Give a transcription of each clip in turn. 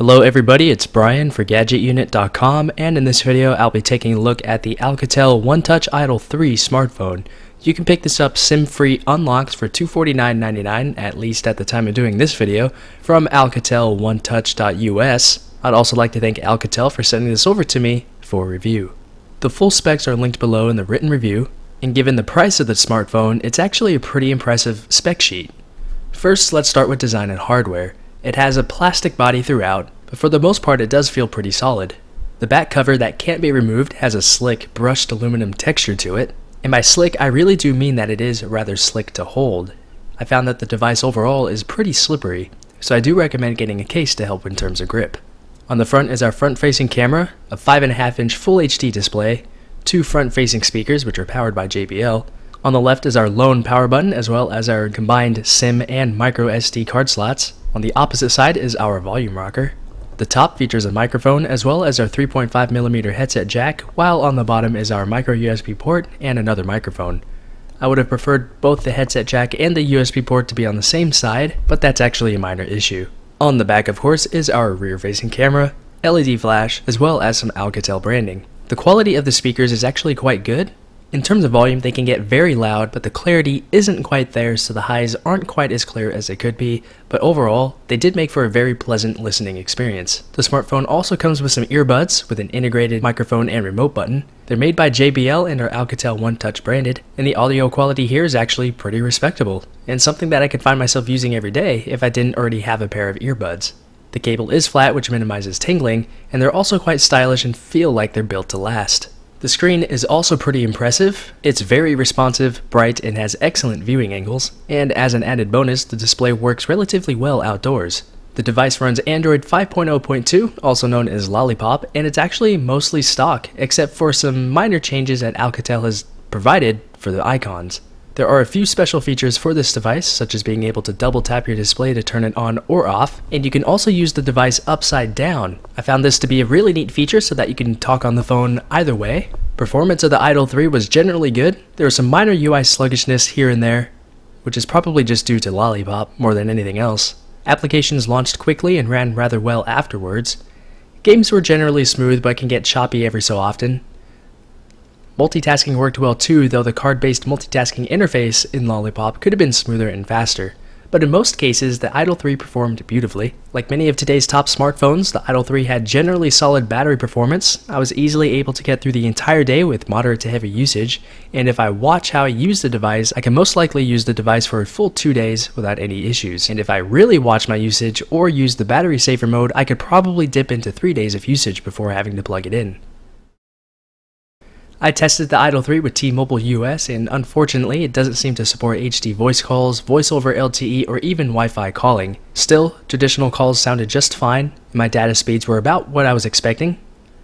Hello everybody, it's Brian for GadgetUnit.com, and in this video I'll be taking a look at the ALCATEL OneTouch IDOL 3 smartphone. You can pick this up SIM-free unlocked for $249.99, at least at the time of doing this video, from ALCATELONETOUCH.us. I'd also like to thank Alcatel for sending this over to me for review. The full specs are linked below in the written review, and given the price of the smartphone, it's actually a pretty impressive spec sheet. First, let's start with design and hardware. It has a plastic body throughout, but for the most part it does feel pretty solid. The back cover that can't be removed has a slick, brushed aluminum texture to it, and by slick I really do mean that it is rather slick to hold. I found that the device overall is pretty slippery, so I do recommend getting a case to help in terms of grip. On the front is our front-facing camera, a 5.5-inch Full HD display, two front-facing speakers which are powered by JBL. On the left is our lone power button as well as our combined SIM and micro SD card slots. On the opposite side is our volume rocker. The top features a microphone as well as our 3.5mm headset jack, while on the bottom is our micro USB port and another microphone. I would have preferred both the headset jack and the USB port to be on the same side, but that's actually a minor issue. On the back, of course, is our rear-facing camera, LED flash, as well as some Alcatel branding. The quality of the speakers is actually quite good. In terms of volume, they can get very loud, but the clarity isn't quite there, so the highs aren't quite as clear as they could be, but overall, they did make for a very pleasant listening experience. The smartphone also comes with some earbuds with an integrated microphone and remote button. They're made by JBL and are Alcatel OneTouch branded, and the audio quality here is actually pretty respectable, and something that I could find myself using every day if I didn't already have a pair of earbuds. The cable is flat, which minimizes tingling, and they're also quite stylish and feel like they're built to last. The screen is also pretty impressive. It's very responsive, bright, and has excellent viewing angles, and as an added bonus, the display works relatively well outdoors. The device runs Android 5.0.2, also known as Lollipop, and it's actually mostly stock, except for some minor changes that Alcatel has provided for the icons. There are a few special features for this device, such as being able to double tap your display to turn it on or off, and you can also use the device upside down. I found this to be a really neat feature so that you can talk on the phone either way. Performance of the IDOL 3 was generally good. There was some minor UI sluggishness here and there, which is probably just due to Lollipop more than anything else. Applications launched quickly and ran rather well afterwards. Games were generally smooth but can get choppy every so often. Multitasking worked well too, though the card-based multitasking interface in Lollipop could have been smoother and faster. But in most cases, the IDOL 3 performed beautifully. Like many of today's top smartphones, the IDOL 3 had generally solid battery performance. I was easily able to get through the entire day with moderate to heavy usage, and if I watch how I use the device, I can most likely use the device for a full 2 days without any issues. And if I really watch my usage or use the battery saver mode, I could probably dip into 3 days of usage before having to plug it in. I tested the IDOL 3 with T-Mobile US, and unfortunately it doesn't seem to support HD voice calls, voice over LTE, or even Wi-Fi calling. Still, traditional calls sounded just fine, and my data speeds were about what I was expecting.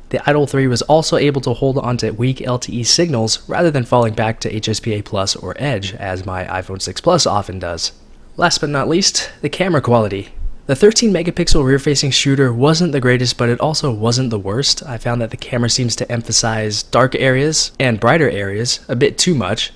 The IDOL 3 was also able to hold onto weak LTE signals rather than falling back to HSPA Plus or Edge, as my iPhone 6 Plus often does. Last but not least, the camera quality. The 13-megapixel rear-facing shooter wasn't the greatest, but it also wasn't the worst. I found that the camera seems to emphasize dark areas and brighter areas a bit too much.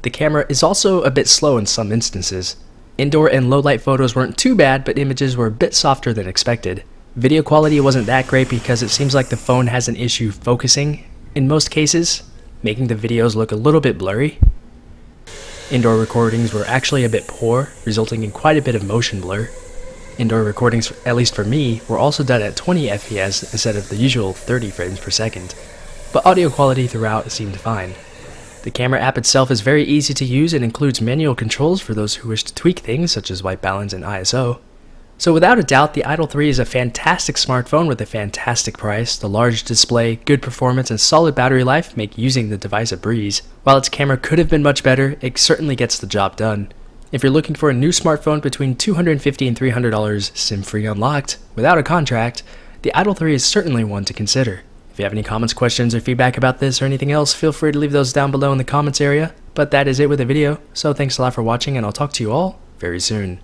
The camera is also a bit slow in some instances. Indoor and low-light photos weren't too bad, but images were a bit softer than expected. Video quality wasn't that great because it seems like the phone has an issue focusing in most cases, making the videos look a little bit blurry. Indoor recordings were actually a bit poor, resulting in quite a bit of motion blur. Indoor recordings, at least for me, were also done at 20 FPS instead of the usual 30 frames per second, but audio quality throughout seemed fine. The camera app itself is very easy to use and includes manual controls for those who wish to tweak things such as white balance and ISO. So without a doubt, the IDOL 3 is a fantastic smartphone with a fantastic price. The large display, good performance, and solid battery life make using the device a breeze. While its camera could have been much better, it certainly gets the job done. If you're looking for a new smartphone between $250 and $300, SIM-free unlocked, without a contract, the IDOL 3 is certainly one to consider. If you have any comments, questions, or feedback about this or anything else, feel free to leave those down below in the comments area. But that is it with the video, so thanks a lot for watching, and I'll talk to you all very soon.